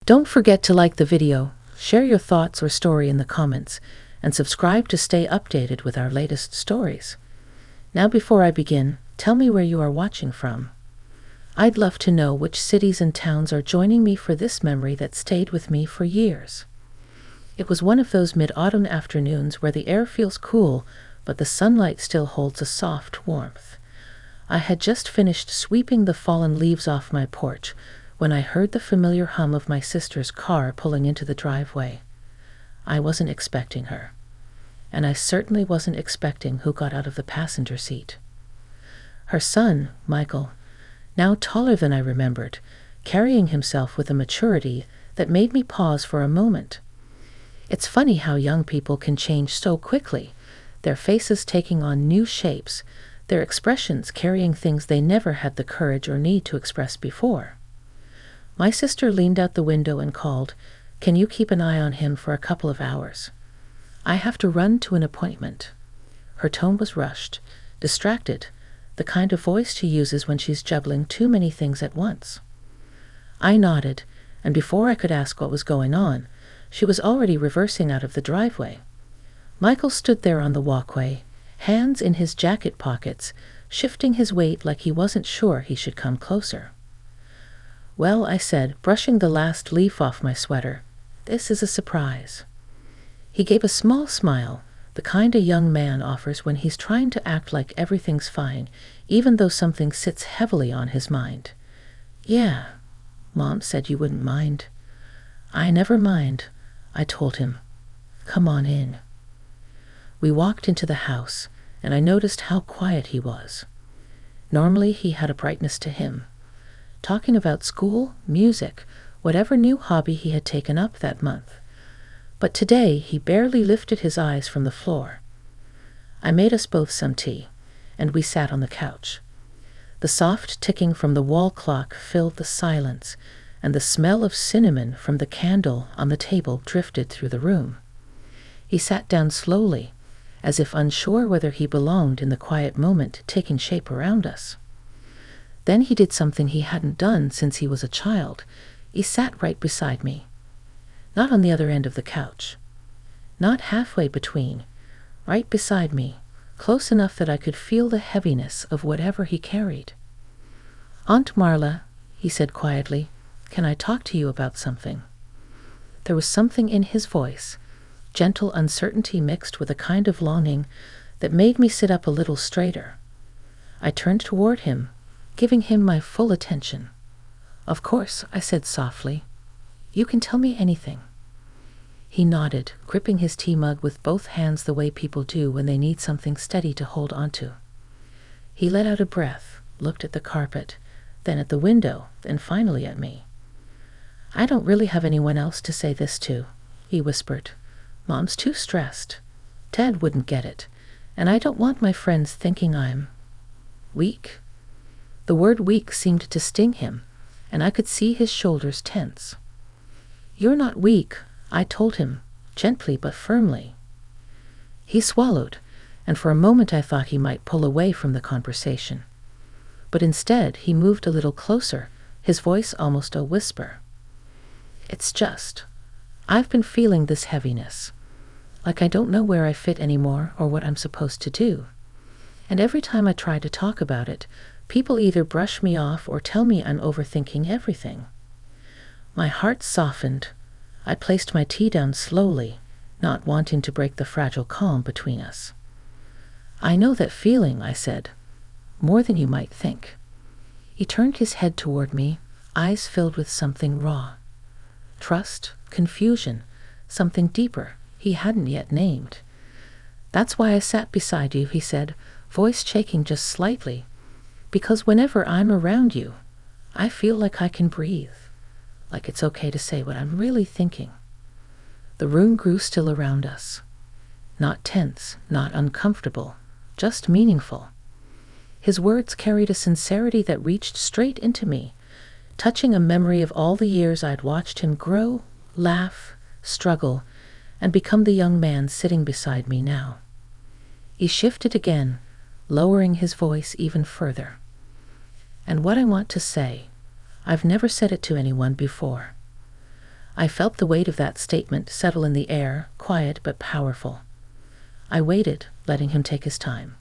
Don't forget to like the video, share your thoughts or story in the comments, and subscribe to stay updated with our latest stories. Now before I begin, tell me where you are watching from. I'd love to know which cities and towns are joining me for this memory that stayed with me for years. It was one of those mid-autumn afternoons where the air feels cool, but the sunlight still holds a soft warmth. I had just finished sweeping the fallen leaves off my porch when I heard the familiar hum of my sister's car pulling into the driveway. I wasn't expecting her, and I certainly wasn't expecting who got out of the passenger seat. Her son, Michael, now taller than I remembered, carrying himself with a maturity that made me pause for a moment. It's funny how young people can change so quickly, their faces taking on new shapes, their expressions carrying things they never had the courage or need to express before. My sister leaned out the window and called, "Can you keep an eye on him for a couple of hours? I have to run to an appointment." Her tone was rushed, distracted, the kind of voice she uses when she's juggling too many things at once. I nodded, and before I could ask what was going on, she was already reversing out of the driveway. Michael stood there on the walkway, hands in his jacket pockets, shifting his weight like he wasn't sure he should come closer. "Well," I said, brushing the last leaf off my sweater, "this is a surprise." He gave a small smile, the kind a young man offers when he's trying to act like everything's fine, even though something sits heavily on his mind. "Yeah, Mom said you wouldn't mind." "I never mind," I told him. "Come on in." We walked into the house, and I noticed how quiet he was. Normally he had a brightness to him, talking about school, music, whatever new hobby he had taken up that month. But today he barely lifted his eyes from the floor. I made us both some tea, and we sat on the couch. The soft ticking from the wall clock filled the silence, and the smell of cinnamon from the candle on the table drifted through the room. He sat down slowly, as if unsure whether he belonged in the quiet moment taking shape around us. Then he did something he hadn't done since he was a child. He sat right beside me. Not on the other end of the couch. Not halfway between. Right beside me, close enough that I could feel the heaviness of whatever he carried. "Aunt Marla," he said quietly, "can I talk to you about something?" There was something in his voice, gentle uncertainty mixed with a kind of longing, that made me sit up a little straighter. I turned toward him, giving him my full attention. "Of course," I said softly. "You can tell me anything." He nodded, gripping his tea mug with both hands the way people do when they need something steady to hold onto. He let out a breath, looked at the carpet, then at the window, then finally at me. "I don't really have anyone else to say this to," he whispered. "Mom's too stressed. Dad wouldn't get it, and I don't want my friends thinking I'm weak." The word weak seemed to sting him, and I could see his shoulders tense. "You're not weak," I told him, gently but firmly. He swallowed, and for a moment I thought he might pull away from the conversation. But instead he moved a little closer, his voice almost a whisper. "It's just, I've been feeling this heaviness, like I don't know where I fit anymore or what I'm supposed to do. And every time I try to talk about it, people either brush me off or tell me I'm overthinking everything." My heart softened. I placed my tea down slowly, not wanting to break the fragile calm between us. "I know that feeling," I said, "more than you might think." He turned his head toward me, eyes filled with something raw. Trust, confusion, something deeper he hadn't yet named. "That's why I sat beside you," he said, voice shaking just slightly. "Because whenever I'm around you, I feel like I can breathe, like it's okay to say what I'm really thinking." The room grew still around us. Not tense, not uncomfortable, just meaningful. His words carried a sincerity that reached straight into me, touching a memory of all the years I'd watched him grow, laugh, struggle, and become the young man sitting beside me now. He shifted again, lowering his voice even further. "And what I want to say, I've never said it to anyone before. I felt the weight of that statement settle in the air, quiet but powerful. I waited, letting him take his time.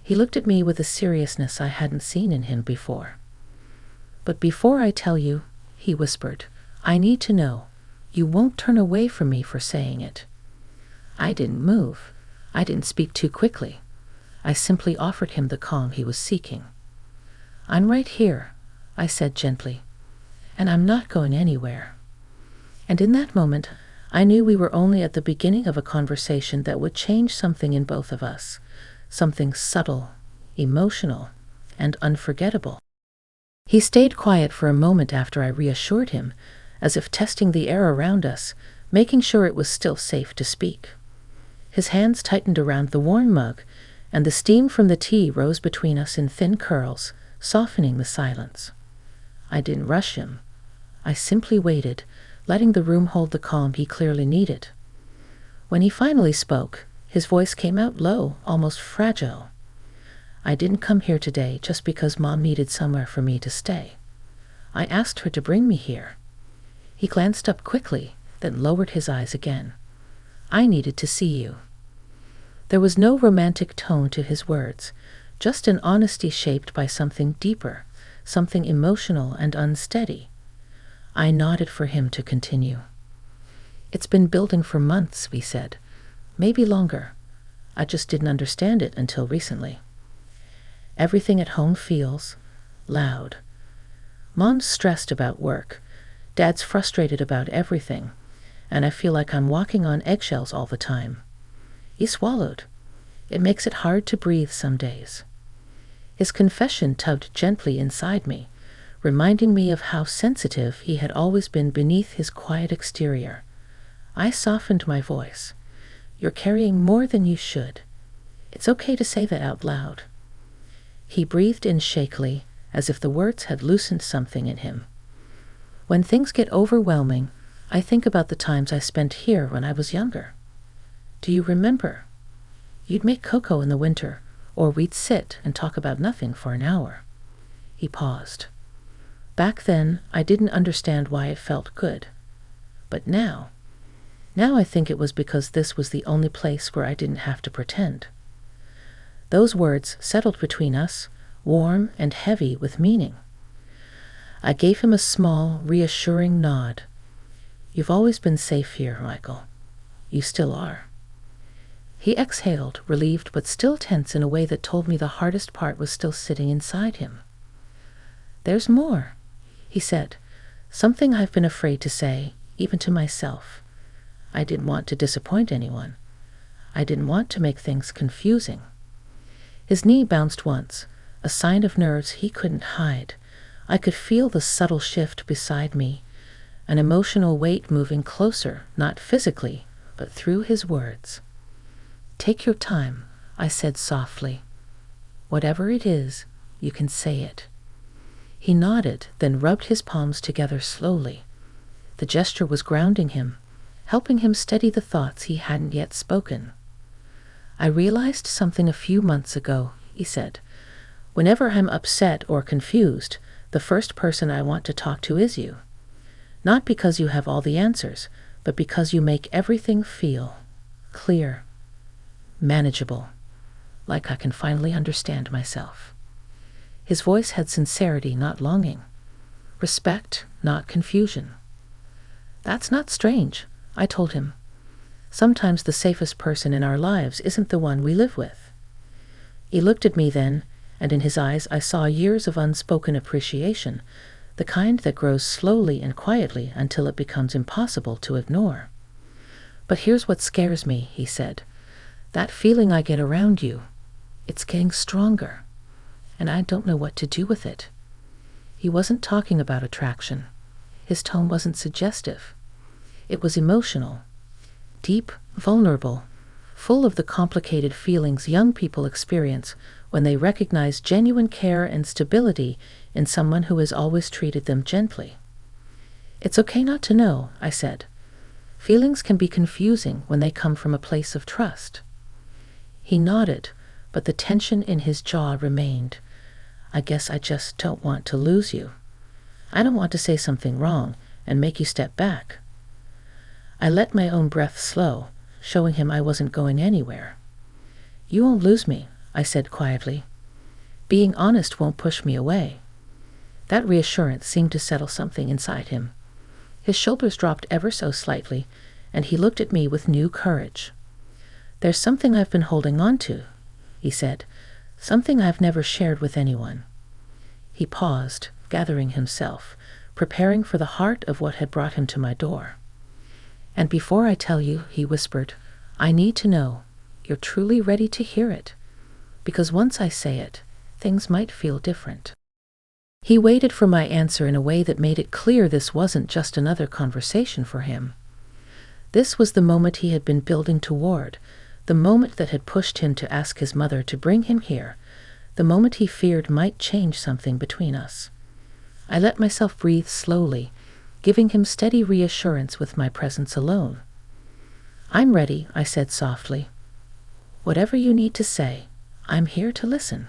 He looked at me with a seriousness I hadn't seen in him before. "But before I tell you," he whispered, "I need to know. You won't turn away from me for saying it." I didn't move. I didn't speak too quickly. I simply offered him the calm he was seeking. "I'm right here," I said gently, "and I'm not going anywhere." And in that moment, I knew we were only at the beginning of a conversation that would change something in both of us, something subtle, emotional, and unforgettable. He stayed quiet for a moment after I reassured him, as if testing the air around us, making sure it was still safe to speak. His hands tightened around the warm mug, and the steam from the tea rose between us in thin curls, softening the silence. I didn't rush him. I simply waited, letting the room hold the calm he clearly needed. When he finally spoke, his voice came out low, almost fragile. "I didn't come here today just because Mom needed somewhere for me to stay. I asked her to bring me here." He glanced up quickly, then lowered his eyes again. "I needed to see you." There was no romantic tone to his words, just an honesty shaped by something deeper, something emotional and unsteady. I nodded for him to continue. "It's been building for months," we said. "Maybe longer. I just didn't understand it until recently. Everything at home feels loud. Mom's stressed about work. Dad's frustrated about everything. And I feel like I'm walking on eggshells all the time." He swallowed. "It makes it hard to breathe some days." His confession tugged gently inside me, reminding me of how sensitive he had always been beneath his quiet exterior. I softened my voice. "You're carrying more than you should. It's okay to say that out loud." He breathed in shakily, as if the words had loosened something in him. "When things get overwhelming, I think about the times I spent here when I was younger. Do you remember? You'd make cocoa in the winter, or we'd sit and talk about nothing for an hour." He paused. "Back then, I didn't understand why it felt good. But now I think it was because this was the only place where I didn't have to pretend." Those words settled between us, warm and heavy with meaning. I gave him a small, reassuring nod. "You've always been safe here, Michael. You still are." He exhaled, relieved but still tense in a way that told me the hardest part was still sitting inside him. "There's more," he said, "something I've been afraid to say, even to myself. I didn't want to disappoint anyone. I didn't want to make things confusing." His knee bounced once, a sign of nerves he couldn't hide. I could feel the subtle shift beside me, an emotional weight moving closer, not physically, but through his words. "Take your time," I said softly. "Whatever it is, you can say it." He nodded, then rubbed his palms together slowly. The gesture was grounding him, helping him steady the thoughts he hadn't yet spoken. "I realized something a few months ago," he said. "Whenever I'm upset or confused, the first person I want to talk to is you. Not because you have all the answers, but because you make everything feel clear, manageable, like I can finally understand myself." His voice had sincerity, not longing. Respect, not confusion. "That's not strange," I told him. "Sometimes the safest person in our lives isn't the one we live with." He looked at me then, and in his eyes I saw years of unspoken appreciation, the kind that grows slowly and quietly until it becomes impossible to ignore. "But here's what scares me," he said. "That feeling I get around you, it's getting stronger, and I don't know what to do with it." He wasn't talking about attraction. His tone wasn't suggestive. It was emotional, deep, vulnerable, full of the complicated feelings young people experience when they recognize genuine care and stability in someone who has always treated them gently. "It's okay not to know," I said. "Feelings can be confusing when they come from a place of trust." He nodded, but the tension in his jaw remained. "I guess I just don't want to lose you. I don't want to say something wrong, and make you step back. I let my own breath slow, showing him I wasn't going anywhere. You won't lose me, I said quietly. Being honest won't push me away. That reassurance seemed to settle something inside him. His shoulders dropped ever so slightly, and he looked at me with new courage. There's something I've been holding on to, he said, something I've never shared with anyone. He paused, gathering himself, preparing for the heart of what had brought him to my door. And before I tell you, he whispered, I need to know you're truly ready to hear it, because once I say it, things might feel different. He waited for my answer in a way that made it clear this wasn't just another conversation for him. This was the moment he had been building toward, the moment that had pushed him to ask his mother to bring him here, the moment he feared might change something between us. I let myself breathe slowly, giving him steady reassurance with my presence alone. I'm ready, I said softly. Whatever you need to say, I'm here to listen.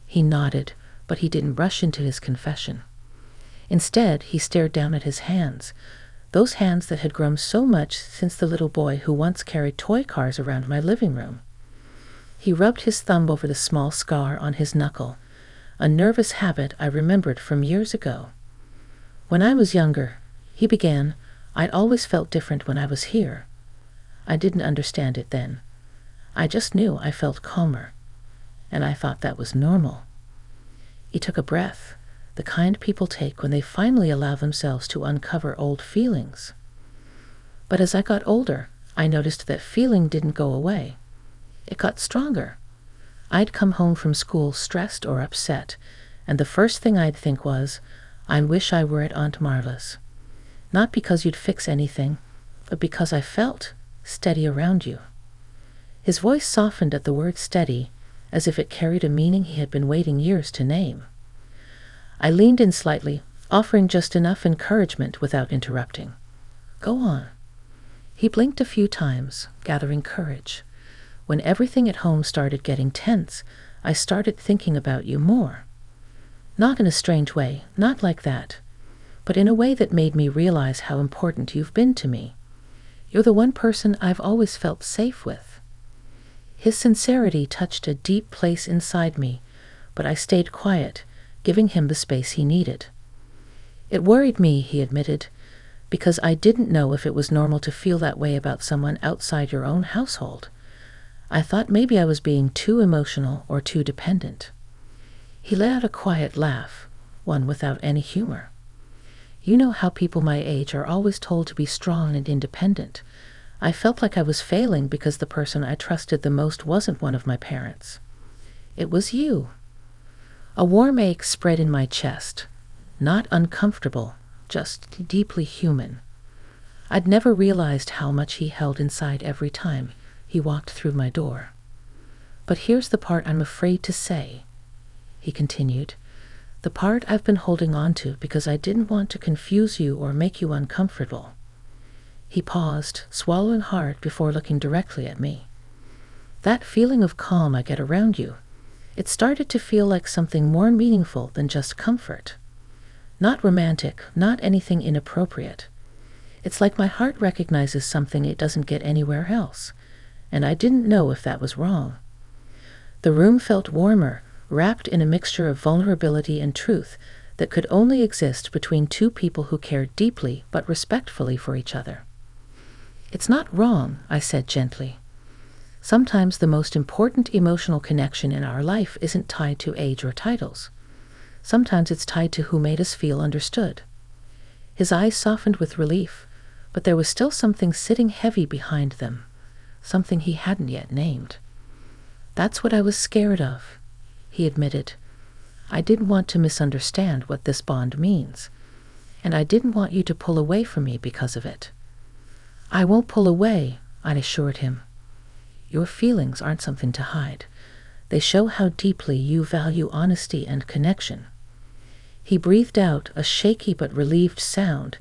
He nodded, but he didn't rush into his confession. Instead, he stared down at his hands, those hands that had grown so much since the little boy who once carried toy cars around my living room. He rubbed his thumb over the small scar on his knuckle, a nervous habit I remembered from years ago. When I was younger, he began, I'd always felt different when I was here. I didn't understand it then. I just knew I felt calmer, and I thought that was normal. He took a breath, the kind people take when they finally allow themselves to uncover old feelings. But as I got older, I noticed that feeling didn't go away. It got stronger. I'd come home from school stressed or upset, and the first thing I'd think was, I wish I were at Aunt Marla's. Not because you'd fix anything, but because I felt steady around you. His voice softened at the word steady, as if it carried a meaning he had been waiting years to name. I leaned in slightly, offering just enough encouragement without interrupting. Go on. He blinked a few times, gathering courage. When everything at home started getting tense, I started thinking about you more. Not in a strange way, not like that, but in a way that made me realize how important you've been to me. You're the one person I've always felt safe with. His sincerity touched a deep place inside me, but I stayed quiet, giving him the space he needed. It worried me, he admitted, because I didn't know if it was normal to feel that way about someone outside your own household. I thought maybe I was being too emotional or too dependent. He let out a quiet laugh, one without any humor. You know how people my age are always told to be strong and independent. I felt like I was failing because the person I trusted the most wasn't one of my parents. It was you. A warm ache spread in my chest, not uncomfortable, just deeply human. I'd never realized how much he held inside every time he walked through my door. But here's the part I'm afraid to say, he continued, the part I've been holding on to because I didn't want to confuse you or make you uncomfortable. He paused, swallowing hard before looking directly at me. That feeling of calm I get around you, it started to feel like something more meaningful than just comfort. Not romantic, not anything inappropriate. It's like my heart recognizes something it doesn't get anywhere else, and I didn't know if that was wrong. The room felt warmer, wrapped in a mixture of vulnerability and truth that could only exist between two people who cared deeply but respectfully for each other. It's not wrong, I said gently. Sometimes the most important emotional connection in our life isn't tied to age or titles. Sometimes it's tied to who made us feel understood. His eyes softened with relief, but there was still something sitting heavy behind them, something he hadn't yet named. That's what I was scared of, he admitted. I didn't want to misunderstand what this bond means, and I didn't want you to pull away from me because of it. I won't pull away, I assured him. Your feelings aren't something to hide. They show how deeply you value honesty and connection. He breathed out a shaky but relieved sound,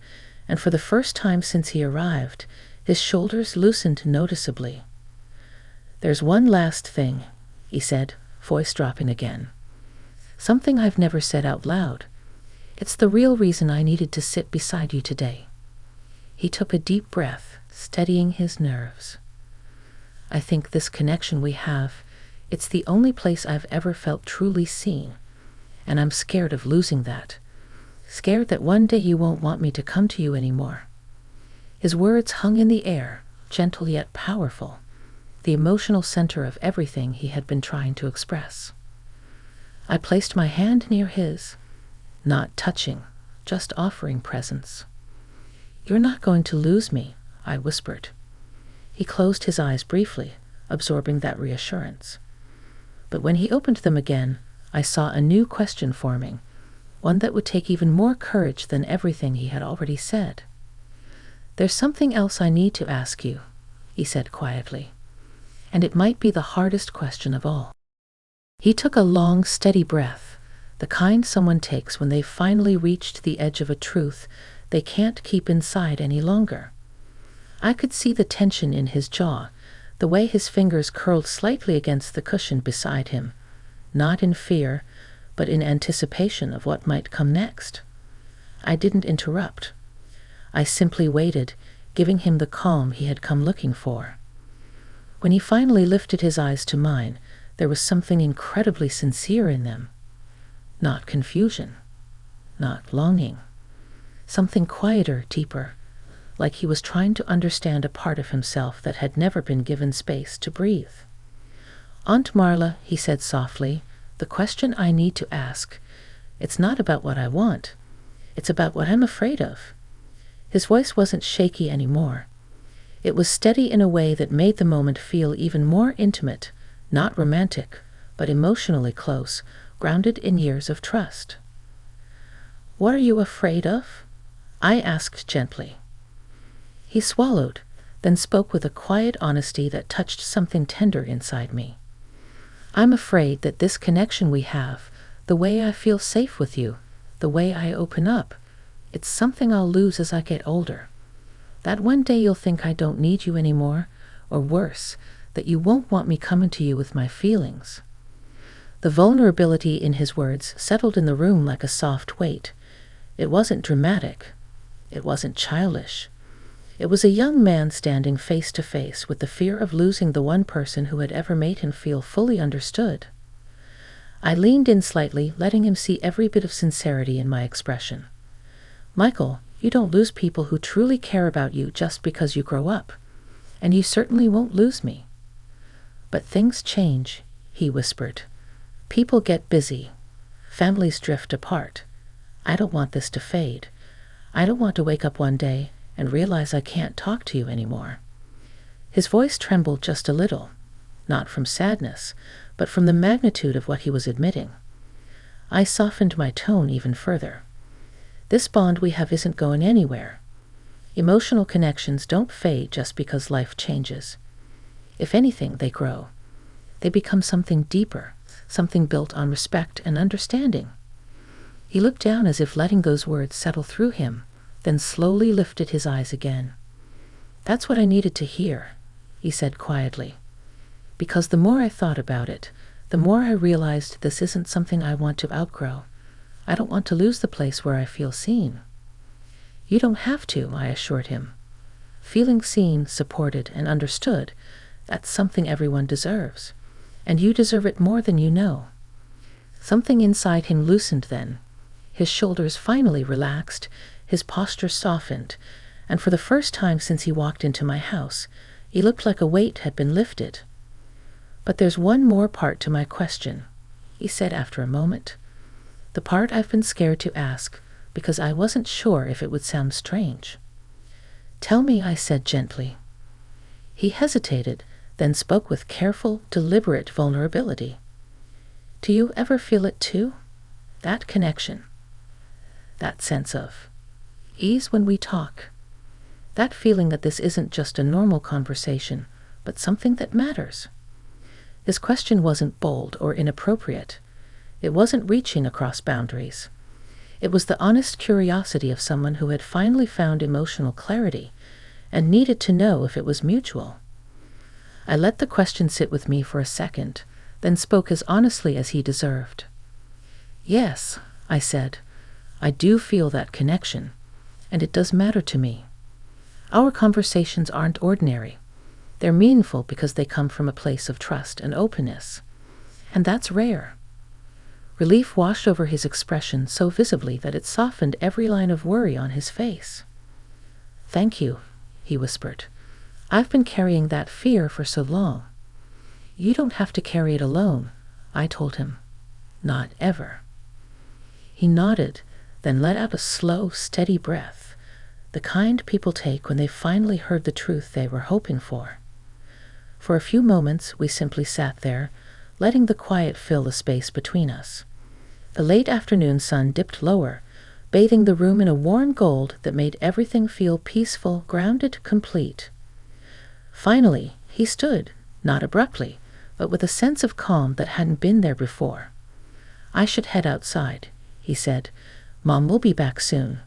and for the first time since he arrived, his shoulders loosened noticeably. There's one last thing, he said, voice dropping again. Something I've never said out loud. It's the real reason I needed to sit beside you today." He took a deep breath, steadying his nerves. "I think this connection we have, it's the only place I've ever felt truly seen, and I'm scared of losing that. Scared that one day you won't want me to come to you anymore." His words hung in the air, gentle yet powerful, the emotional center of everything he had been trying to express. I placed my hand near his, not touching, just offering presence. "You're not going to lose me," I whispered. He closed his eyes briefly, absorbing that reassurance. But when he opened them again, I saw a new question forming, one that would take even more courage than everything he had already said. "There's something else I need to ask you," he said quietly, "and it might be the hardest question of all." He took a long, steady breath, the kind someone takes when they've finally reached the edge of a truth they can't keep inside any longer. I could see the tension in his jaw, the way his fingers curled slightly against the cushion beside him, not in fear, but in anticipation of what might come next. I didn't interrupt. I simply waited, giving him the calm he had come looking for. When he finally lifted his eyes to mine, there was something incredibly sincere in them. Not confusion, not longing. Something quieter, deeper, like he was trying to understand a part of himself that had never been given space to breathe. "Aunt Marla," he said softly, "the question I need to ask, it's not about what I want. It's about what I'm afraid of." His voice wasn't shaky anymore. It was steady in a way that made the moment feel even more intimate, not romantic, but emotionally close, grounded in years of trust. "What are you afraid of?" I asked gently. He swallowed, then spoke with a quiet honesty that touched something tender inside me. "I'm afraid that this connection we have, the way I feel safe with you, the way I open up, it's something I'll lose as I get older. That one day you'll think I don't need you anymore, or worse, that you won't want me coming to you with my feelings." The vulnerability in his words settled in the room like a soft weight. It wasn't dramatic. It wasn't childish. It was a young man standing face to face with the fear of losing the one person who had ever made him feel fully understood. I leaned in slightly, letting him see every bit of sincerity in my expression. "Michael, you don't lose people who truly care about you just because you grow up. And you certainly won't lose me." "But things change," he whispered. "People get busy. Families drift apart. I don't want this to fade. I don't want to wake up one day and realize I can't talk to you anymore." His voice trembled just a little, not from sadness, but from the magnitude of what he was admitting. I softened my tone even further. "This bond we have isn't going anywhere. Emotional connections don't fade just because life changes. If anything, they grow. They become something deeper, something built on respect and understanding." He looked down as if letting those words settle through him, then slowly lifted his eyes again. "That's what I needed to hear," he said quietly. "Because the more I thought about it, the more I realized this isn't something I want to outgrow. I don't want to lose the place where I feel seen." "You don't have to," I assured him. "Feeling seen, supported, and understood, that's something everyone deserves. And you deserve it more than you know." Something inside him loosened then. His shoulders finally relaxed, his posture softened, and for the first time since he walked into my house, he looked like a weight had been lifted. "But there's one more part to my question," he said after a moment. "The part I've been scared to ask, because I wasn't sure if it would sound strange." "Tell me," I said gently. He hesitated, then spoke with careful, deliberate vulnerability. "Do you ever feel it too? That connection? That sense of ease when we talk? That feeling that this isn't just a normal conversation, but something that matters?" His question wasn't bold or inappropriate. It wasn't reaching across boundaries. It was the honest curiosity of someone who had finally found emotional clarity and needed to know if it was mutual. I let the question sit with me for a second, then spoke as honestly as he deserved. "Yes," I said, I do feel that connection, and it does matter to me. Our conversations aren't ordinary. They're meaningful because they come from a place of trust and openness. And that's rare. Relief washed over his expression so visibly that it softened every line of worry on his face. "Thank you," he whispered. "I've been carrying that fear for so long." "You don't have to carry it alone," I told him. "Not ever." He nodded, then let out a slow, steady breath, the kind people take when they've finally heard the truth they were hoping for. For a few moments, we simply sat there, letting the quiet fill the space between us. The late afternoon sun dipped lower, bathing the room in a warm gold that made everything feel peaceful, grounded, complete. Finally, he stood, not abruptly, but with a sense of calm that hadn't been there before. "I should head outside," he said. "Mom will be back soon."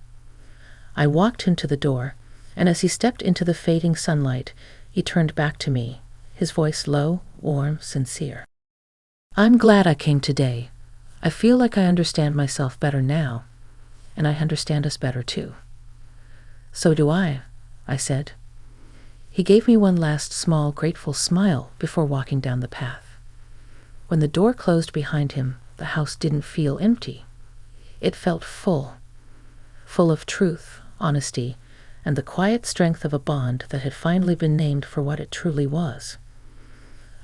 I walked him to the door, and as he stepped into the fading sunlight, he turned back to me, his voice low, warm, sincere. "I'm glad I came today. I feel like I understand myself better now, and I understand us better too." "So do I," I said. He gave me one last small, grateful smile before walking down the path. When the door closed behind him, the house didn't feel empty. It felt full of truth, honesty, and the quiet strength of a bond that had finally been named for what it truly was.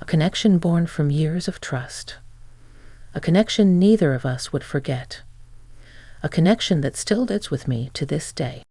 A connection born from years of trust. A connection neither of us would forget. A connection that still lives with me to this day.